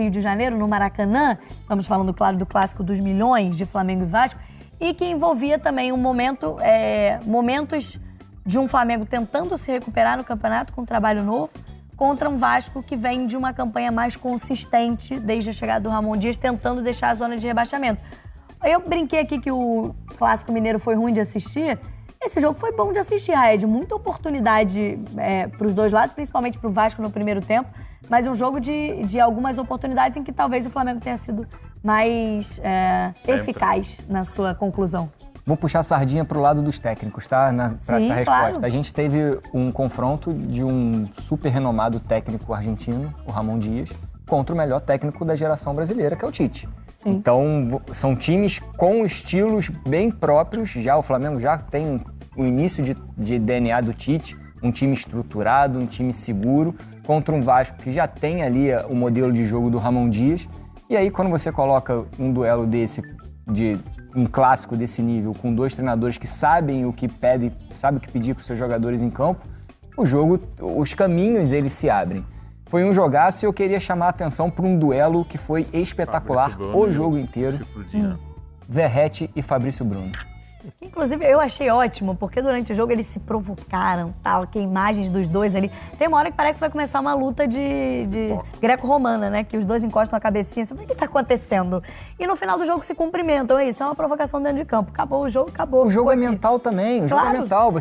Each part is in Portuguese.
Rio de Janeiro, no Maracanã, estamos falando, claro, do clássico dos milhões de Flamengo e Vasco, e que envolvia também momentos de um Flamengo tentando se recuperar no campeonato com um trabalho novo, contra um Vasco que vem de uma campanha mais consistente desde a chegada do Ramon Dias, tentando deixar a zona de rebaixamento. Eu brinquei aqui que o Clássico Mineiro foi ruim de assistir. Esse jogo foi bom de assistir, Raed. Muita oportunidade para os dois lados, principalmente para o Vasco no primeiro tempo, mas um jogo de algumas oportunidades em que talvez o Flamengo tenha sido mais eficaz na sua conclusão. Vou puxar a sardinha pro lado dos técnicos, tá? Para essa resposta. Claro. A gente teve um confronto de um super renomado técnico argentino, o Ramon Dias, contra o melhor técnico da geração brasileira, que é o Tite. Sim. Então, são times com estilos bem próprios. Já o Flamengo já tem o início de DNA do Tite, um time estruturado, um time seguro, contra um Vasco que já tem ali o modelo de jogo do Ramon Dias. E aí, quando você coloca um duelo desse, um clássico desse nível, com dois treinadores que sabem o que pedem, sabem o que pedir para os seus jogadores em campo, os caminhos eles se abrem. Foi um jogaço e eu queria chamar a atenção para um duelo que foi espetacular o jogo inteiro. Verratti e Fabrício Bruno. Inclusive, eu achei ótimo, porque durante o jogo eles se provocaram, tal, que imagens dos dois ali. Tem uma hora que parece que vai começar uma luta de greco-romana, né? Que os dois encostam a cabecinha. Você fala, o que tá acontecendo? E no final do jogo se cumprimentam. É isso, é uma provocação dentro de campo. Acabou o jogo, acabou. O jogo é mental também, o jogo é mental.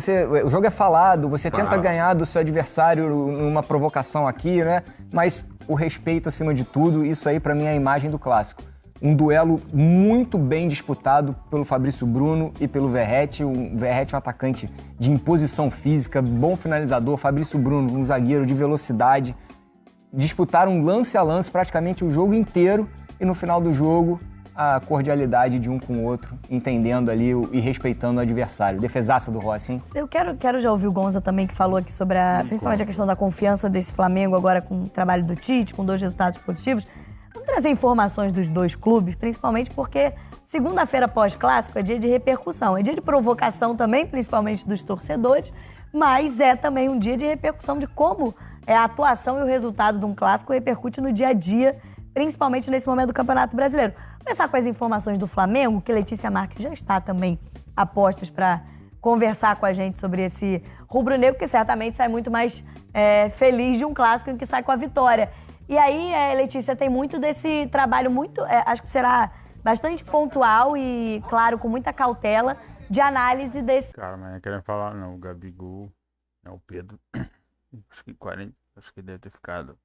O jogo é falado, você tenta ganhar do seu adversário numa provocação aqui, né? Mas o respeito acima de tudo, isso aí pra mim é a imagem do clássico. Um duelo muito bem disputado pelo Fabrício Bruno e pelo Verratti. O Verratti é um atacante de imposição física, bom finalizador. Fabrício Bruno, um zagueiro de velocidade. Disputaram lance a lance praticamente o jogo inteiro e no final do jogo a cordialidade de um com o outro, entendendo ali e respeitando o adversário. Defesaça do Rossi, hein? Eu quero já ouvir o Gonza também, que falou aqui sobre principalmente a questão da confiança desse Flamengo agora com o trabalho do Tite, com 2 resultados positivos. Vamos trazer informações dos 2 clubes, principalmente porque segunda-feira pós-clássico é dia de repercussão, é dia de provocação também, principalmente dos torcedores, mas é também um dia de repercussão de como a atuação e o resultado de um clássico repercute no dia a dia, principalmente nesse momento do Campeonato Brasileiro. Vou começar com as informações do Flamengo, que Letícia Marques já está também a postos para conversar com a gente sobre esse rubro-negro, que certamente sai muito mais feliz de um clássico em que sai com a vitória. E aí, Letícia, tem muito desse trabalho, acho que será bastante pontual e, claro, com muita cautela, de análise desse... Cara, mas não querem falar, não. O Gabigol, o Pedro, acho que deve ter ficado...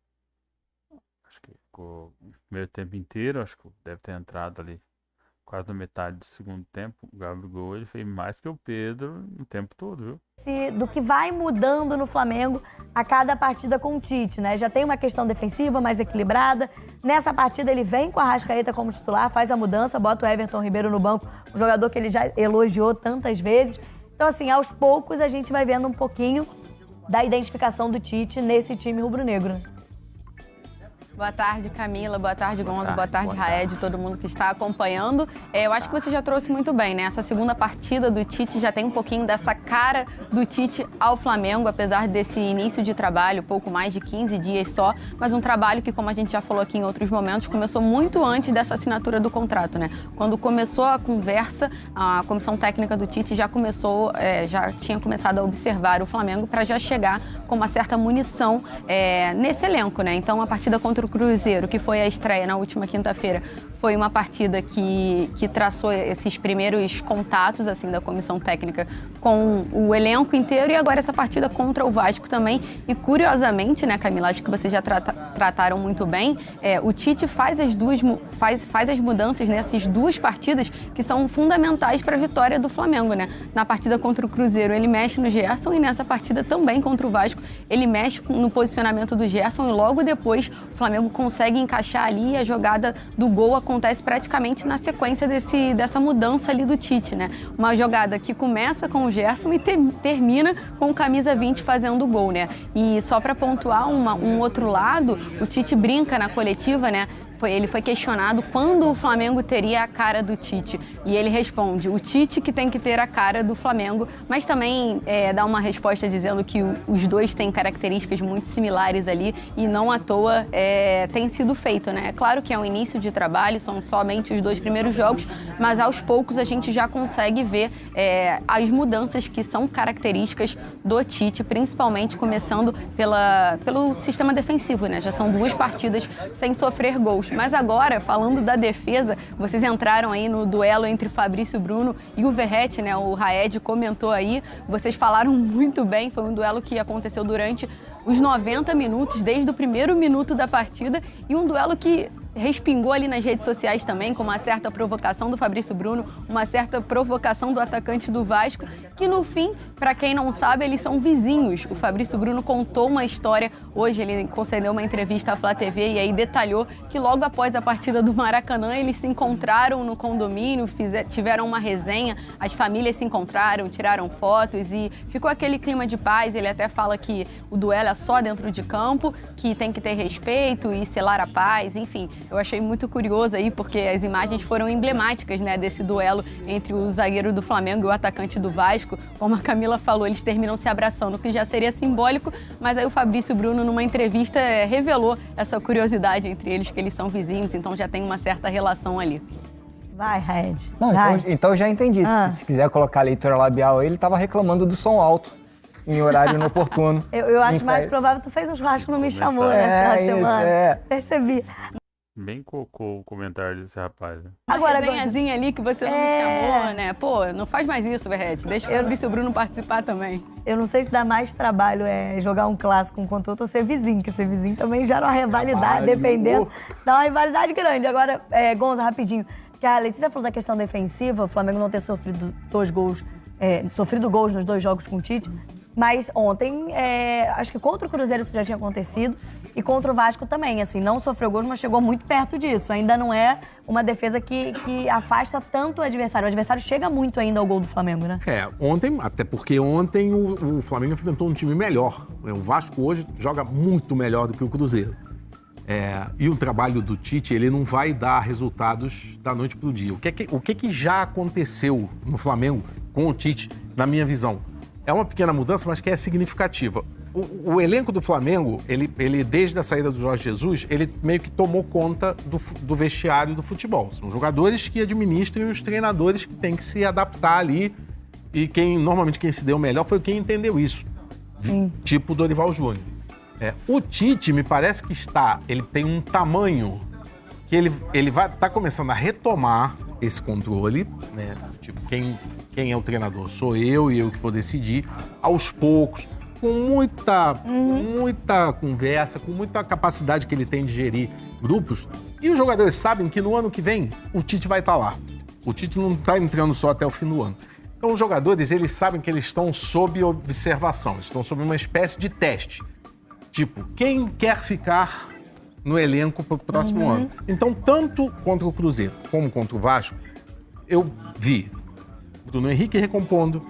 Acho que ficou o primeiro tempo inteiro, acho que deve ter entrado ali quase na metade do segundo tempo. O Gabigol, ele fez mais que o Pedro o tempo todo, viu? Do que vai mudando no Flamengo a cada partida com o Tite, né? Já tem uma questão defensiva mais equilibrada. Nessa partida ele vem com a Arrascaeta como titular, faz a mudança, bota o Everton Ribeiro no banco, um jogador que ele já elogiou tantas vezes. Então, assim, aos poucos a gente vai vendo um pouquinho da identificação do Tite nesse time rubro-negro. Boa tarde, Camila. Boa tarde, Gonza. Boa tarde, Raed, todo mundo que está acompanhando. Eu acho que você já trouxe muito bem, né? Essa segunda partida do Tite já tem um pouquinho dessa cara do Tite ao Flamengo, apesar desse início de trabalho, pouco mais de 15 dias só, mas um trabalho que, como a gente já falou aqui em outros momentos, começou muito antes dessa assinatura do contrato, né? Quando começou a conversa, a comissão técnica do Tite já tinha começado a observar o Flamengo para já chegar com uma certa munição nesse elenco, né? Então, a partida contra o Cruzeiro, que foi a estreia na última quinta-feira, foi uma partida que traçou esses primeiros contatos assim da comissão técnica com o elenco inteiro, e agora essa partida contra o Vasco também. E curiosamente, né, Camila, acho que vocês já trataram muito bem, o Tite faz as mudanças nessas 2 partidas que são fundamentais para a vitória do Flamengo, né? Na partida contra o Cruzeiro ele mexe no Gerson, e nessa partida também contra o Vasco ele mexe no posicionamento do Gerson, e logo depois o Flamengo consegue encaixar ali, e a jogada do gol acontece praticamente na sequência dessa mudança ali do Tite, né? Uma jogada que começa com o Gerson e termina com o camisa 20 fazendo o gol, né? E só para pontuar um outro lado, o Tite brinca na coletiva, né? Ele foi questionado quando o Flamengo teria a cara do Tite. E ele responde, o Tite que tem que ter a cara do Flamengo, mas também dá uma resposta dizendo que os dois têm características muito similares ali e não à toa tem sido feito, né? É claro que é um início de trabalho, são somente os 2 primeiros jogos, mas aos poucos a gente já consegue ver as mudanças que são características do Tite, principalmente começando pelo sistema defensivo, né? Já são 2 partidas sem sofrer gols. Mas agora, falando da defesa, vocês entraram aí no duelo entre Fabrício Bruno e o Verratti, né? O Raed comentou aí, vocês falaram muito bem, foi um duelo que aconteceu durante os 90 minutos, desde o primeiro minuto da partida, e um duelo que respingou ali nas redes sociais também, com uma certa provocação do Fabrício Bruno, uma certa provocação do atacante do Vasco, que no fim, para quem não sabe, eles são vizinhos. O Fabrício Bruno contou uma história, hoje ele concedeu uma entrevista à Flá TV e aí detalhou que logo após a partida do Maracanã, eles se encontraram no condomínio, tiveram uma resenha, as famílias se encontraram, tiraram fotos e ficou aquele clima de paz. Ele até fala que o duelo é só dentro de campo, que tem que ter respeito e selar a paz, enfim. Eu achei muito curioso aí, porque as imagens foram emblemáticas, né, desse duelo entre o zagueiro do Flamengo e o atacante do Vasco. Como a Camila falou, eles terminam se abraçando, o que já seria simbólico, mas aí o Fabrício Bruno, numa entrevista, revelou essa curiosidade entre eles, que eles são vizinhos, então já tem uma certa relação ali. Vai, Raed. Então eu já entendi. Se quiser colocar a leitura labial aí, ele estava reclamando do som alto em horário inoportuno. Eu acho mais provável, tu fez um churrasco, não me chamou, né, final de semana. Percebi. Bem cocô o comentário desse rapaz, né? Agora, a resenhazinha ali que você não me chamou, né? Pô, não faz mais isso, Verratti. Deixa o Fabrício Bruno participar também. Eu não sei se dá mais trabalho jogar um clássico com contra outro ou ser vizinho, porque ser vizinho também gera uma rivalidade, dependendo. Dá uma rivalidade grande. Agora, Gonza, rapidinho, que a Letícia falou da questão defensiva, o Flamengo não ter sofrido gols nos 2 jogos com o Tite. Mas ontem, acho que contra o Cruzeiro isso já tinha acontecido e contra o Vasco também, assim, não sofreu gols, mas chegou muito perto disso. Ainda não é uma defesa que afasta tanto o adversário. O adversário chega muito ainda ao gol do Flamengo, né? Ontem, até porque ontem o Flamengo enfrentou um time melhor. O Vasco hoje joga muito melhor do que o Cruzeiro. E o trabalho do Tite, ele não vai dar resultados da noite pro dia. O que já aconteceu no Flamengo com o Tite, na minha visão? É uma pequena mudança, mas que é significativa. O elenco do Flamengo, ele desde a saída do Jorge Jesus, ele meio que tomou conta do vestiário do futebol. São jogadores que administram e os treinadores que têm que se adaptar ali. E normalmente quem se deu melhor foi quem entendeu isso. Tipo o Dorival Júnior. O Tite, me parece que ele tem um tamanho que ele vai estar começando a retomar esse controle, né? Tipo, quem é o treinador sou eu e eu que vou decidir, aos poucos, com muita conversa, com muita capacidade que ele tem de gerir grupos. E os jogadores sabem que no ano que vem o Tite vai estar lá. O Tite não está entrando só até o fim do ano. Então os jogadores, eles sabem que eles estão sob observação, eles estão sob uma espécie de teste. Tipo, quem quer ficar no elenco para o próximo ano? Então, tanto contra o Cruzeiro como contra o Vasco, eu vi Bruno Henrique recompondo,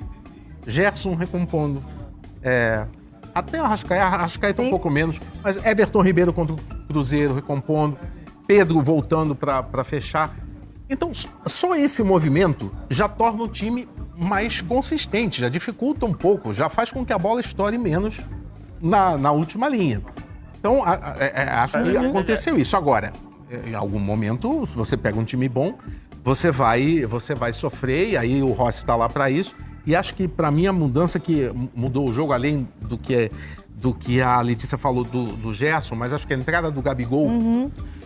Gerson recompondo, até o Arrascaeta um pouco menos, mas Everton Ribeiro contra o Cruzeiro recompondo, Pedro voltando para fechar. Então, só esse movimento já torna o time mais consistente, já dificulta um pouco, já faz com que a bola estoure menos na última linha. Então, acho que aconteceu isso. Agora, em algum momento, você pega um time bom, você vai sofrer, e aí o Rossi está lá para isso. E acho que, para mim, a mudança que mudou o jogo, além do que a Letícia falou do Gerson, mas acho que a entrada do Gabigol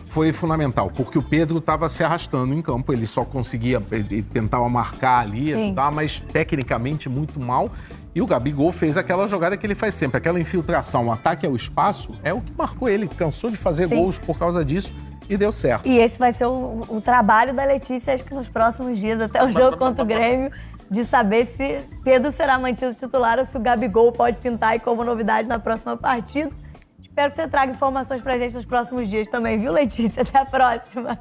foi fundamental, porque o Pedro estava se arrastando em campo, ele só conseguia, ele tentava marcar ali, ajudar, mas tecnicamente muito mal. E o Gabigol fez aquela jogada que ele faz sempre, aquela infiltração, o ataque ao espaço, é o que marcou ele, cansou de fazer gols por causa disso e deu certo. E esse vai ser o trabalho da Letícia, acho que nos próximos dias, até o jogo contra o Grêmio, de saber se Pedro será mantido titular ou se o Gabigol pode pintar aí como novidade na próxima partida. Espero que você traga informações pra gente nos próximos dias também, viu, Letícia? Até a próxima.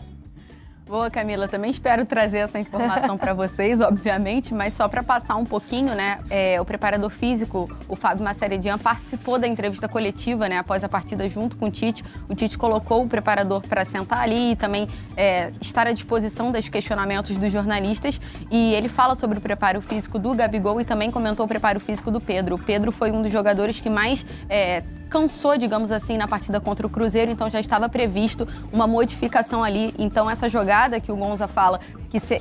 Boa, Camila. Também espero trazer essa informação para vocês, obviamente, mas só para passar um pouquinho, né? O preparador físico, o Fábio Maceridian, participou da entrevista coletiva, né? Após a partida junto com o Tite. O Tite colocou o preparador para sentar ali e também estar à disposição dos questionamentos dos jornalistas. E ele fala sobre o preparo físico do Gabigol e também comentou o preparo físico do Pedro. O Pedro foi um dos jogadores que mais cansou, digamos assim, na partida contra o Cruzeiro, então já estava previsto uma modificação ali. Então essa jogada que o Gonza fala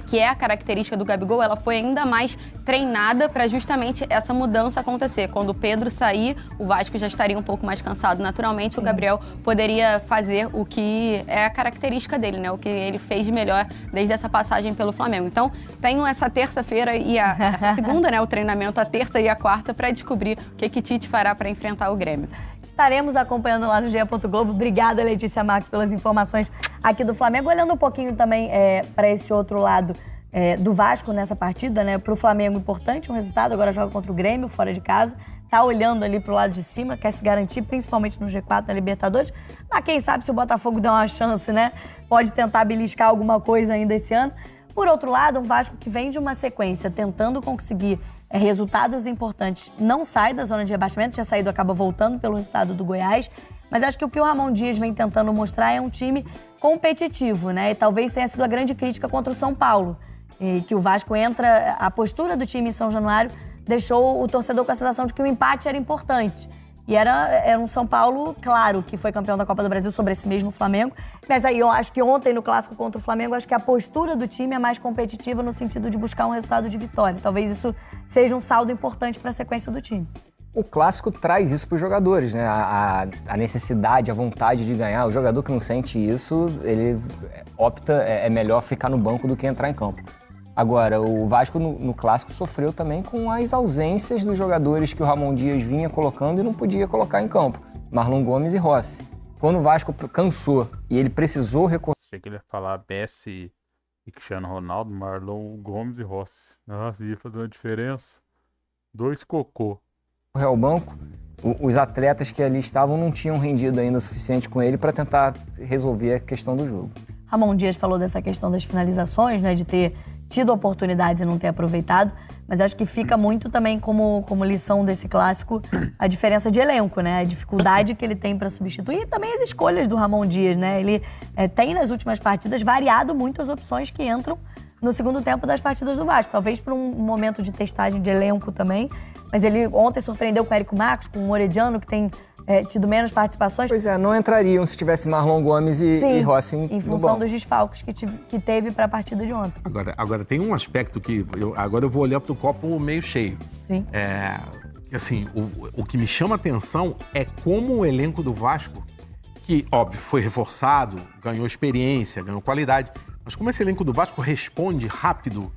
que é a característica do Gabigol, ela foi ainda mais treinada para justamente essa mudança acontecer. Quando o Pedro sair, o Vasco já estaria um pouco mais cansado naturalmente, o Gabriel poderia fazer o que é a característica dele, né? O que ele fez de melhor desde essa passagem pelo Flamengo. Então, tenho essa terça-feira e essa segunda, né, o treinamento, a terça e a quarta, para descobrir o que Tite fará para enfrentar o Grêmio. Estaremos acompanhando lá no GE. Globo. Obrigada, Letícia Marques, pelas informações aqui do Flamengo. Olhando um pouquinho também para esse outro lado do Vasco nessa partida, né? Para o Flamengo, importante um resultado. Agora joga contra o Grêmio, fora de casa. Tá olhando ali para o lado de cima, quer se garantir, principalmente no G4 da Libertadores. Mas quem sabe se o Botafogo der uma chance, né? Pode tentar beliscar alguma coisa ainda esse ano. Por outro lado, um Vasco que vem de uma sequência tentando conseguir resultados importantes, não sai da zona de rebaixamento, tinha saído, acaba voltando pelo resultado do Goiás, mas acho que o o Ramon Dias vem tentando mostrar é um time competitivo, né? E talvez tenha sido a grande crítica contra o São Paulo, que o Vasco entra, a postura do time em São Januário deixou o torcedor com a sensação de que o empate era importante. E era um São Paulo, claro, que foi campeão da Copa do Brasil sobre esse mesmo Flamengo. Mas aí eu acho que ontem, no clássico contra o Flamengo, acho que a postura do time é mais competitiva no sentido de buscar um resultado de vitória. Talvez isso seja um saldo importante para a sequência do time. O clássico traz isso para os jogadores, né? A necessidade, a vontade de ganhar. O jogador que não sente isso, ele opta, é melhor ficar no banco do que entrar em campo. Agora, o Vasco no clássico sofreu também com as ausências dos jogadores que o Ramon Dias vinha colocando e não podia colocar em campo. Marlon Gomes e Rossi. Quando o Vasco cansou e ele precisou recorrer... Achei que ele ia falar Messi e Cristiano Ronaldo, Marlon Gomes e Rossi. Nossa, ia fazer uma diferença. 2 cocô. ao banco, os atletas que ali estavam não tinham rendido ainda o suficiente com ele para tentar resolver a questão do jogo. Ramon Dias falou dessa questão das finalizações, né, de ter tido oportunidades e não ter aproveitado, mas acho que fica muito também como lição desse clássico a diferença de elenco, né, a dificuldade que ele tem para substituir e também as escolhas do Ramon Dias, né, ele tem nas últimas partidas variado muito as opções que entram no segundo tempo das partidas do Vasco, talvez por um momento de testagem de elenco também, mas ele ontem surpreendeu com o Érico Marcos, com o Morediano, que tem tido menos participações. Pois é, não entrariam se tivesse Marlon Gomes e Rossi em função dos desfalques que teve para a partida de ontem. Agora tem um aspecto que agora eu vou olhar para o copo meio cheio. Sim. Assim, o que me chama a atenção é como o elenco do Vasco, que, óbvio, foi reforçado, ganhou experiência, ganhou qualidade, mas como esse elenco do Vasco responde rápido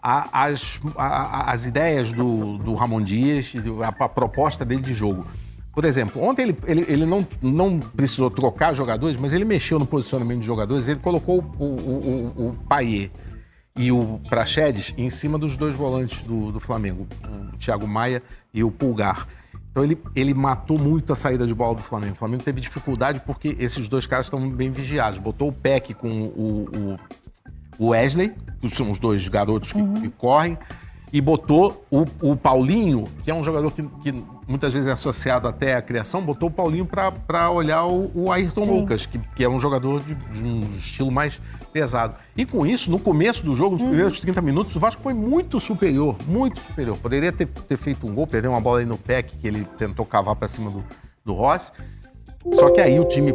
às ideias do Ramon Dias, a proposta dele de jogo. Por exemplo, ontem ele não precisou trocar jogadores, mas ele mexeu no posicionamento de jogadores, ele colocou o Payet e o Praxedes em cima dos dois volantes do Flamengo, o Thiago Maia e o Pulgar. Então ele matou muito a saída de bola do Flamengo. O Flamengo teve dificuldade porque esses dois caras estão bem vigiados. Botou o Peck com o Wesley, que são os dois garotos que correm, e botou o Paulinho, que é um jogador que muitas vezes é associado até à criação, botou o Paulinho para olhar o Ayrton Lucas, que é um jogador de um estilo mais pesado. E com isso, no começo do jogo, nos primeiros 30 minutos, o Vasco foi muito superior, muito superior. Poderia ter feito um gol, perdeu uma bola aí no Peck, que ele tentou cavar para cima do Rossi. Só que aí o time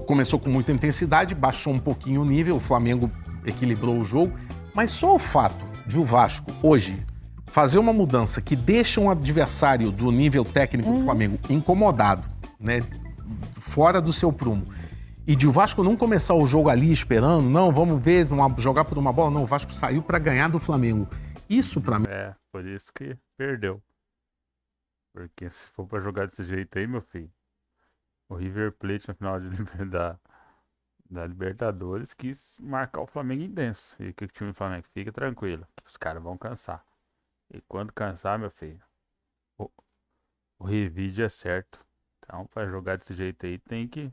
começou com muita intensidade, baixou um pouquinho o nível, o Flamengo equilibrou o jogo, mas só o fato de o Vasco, hoje, fazer uma mudança que deixa um adversário do nível técnico do Flamengo incomodado, né, fora do seu prumo, e de o Vasco não começar o jogo ali esperando, não, vamos ver, jogar por uma bola, não, o Vasco saiu para ganhar do Flamengo. Isso para mim... Por isso que perdeu. Porque se for para jogar desse jeito aí, meu filho, o River Plate na final da Libertadores quis marcar o Flamengo intenso. E que o time do Flamengo fica tranquilo, que os caras vão cansar. E quando cansar, meu filho, o revide é certo. Então, para jogar desse jeito aí, tem que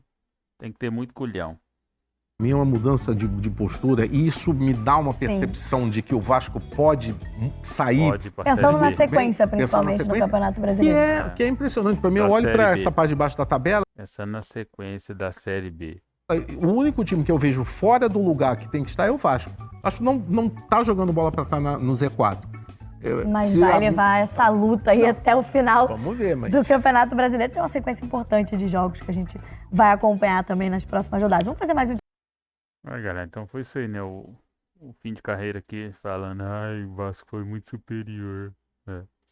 ter muito culhão. Minha uma mudança de postura e isso me dá uma percepção de que o Vasco pode sair. Pode pra Pensando Série na B. sequência, Pensando na principalmente, no sequência, Campeonato Que Brasileiro. é impressionante. Para mim, eu Da olho Série para B. essa parte de baixo da tabela. Pensando na sequência da Série B. O único time que eu vejo fora do lugar que tem que estar é o Vasco. Acho que não tá jogando bola para estar no Z4. Mas vai levar essa luta aí até o final Vamos ver, mas... do Campeonato Brasileiro. Tem uma sequência importante de jogos que a gente vai acompanhar também nas próximas rodadas. Vamos fazer mais um. Galera, então foi isso aí, né? O fim de carreira aqui, falando, o Vasco foi muito superior.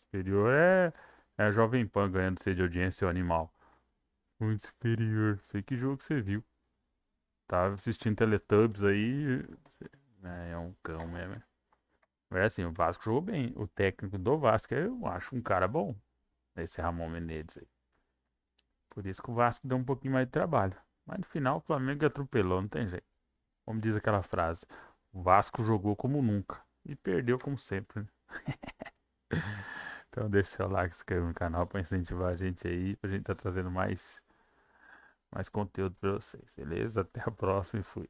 Superior é a Jovem Pan ganhando C de audiência, o animal. Muito superior. Sei que jogo que você viu. Tava assistindo Teletubbies aí, é um cão mesmo. É assim, o Vasco jogou bem. O técnico do Vasco, eu acho um cara bom. Esse Ramon Menezes aí. Por isso que o Vasco deu um pouquinho mais de trabalho. Mas no final o Flamengo atropelou, não tem jeito. Como diz aquela frase, o Vasco jogou como nunca e perdeu como sempre, né? Então deixa o seu like, se inscreva no canal para incentivar a gente aí, pra gente estar trazendo mais conteúdo para vocês, beleza? Até a próxima e fui.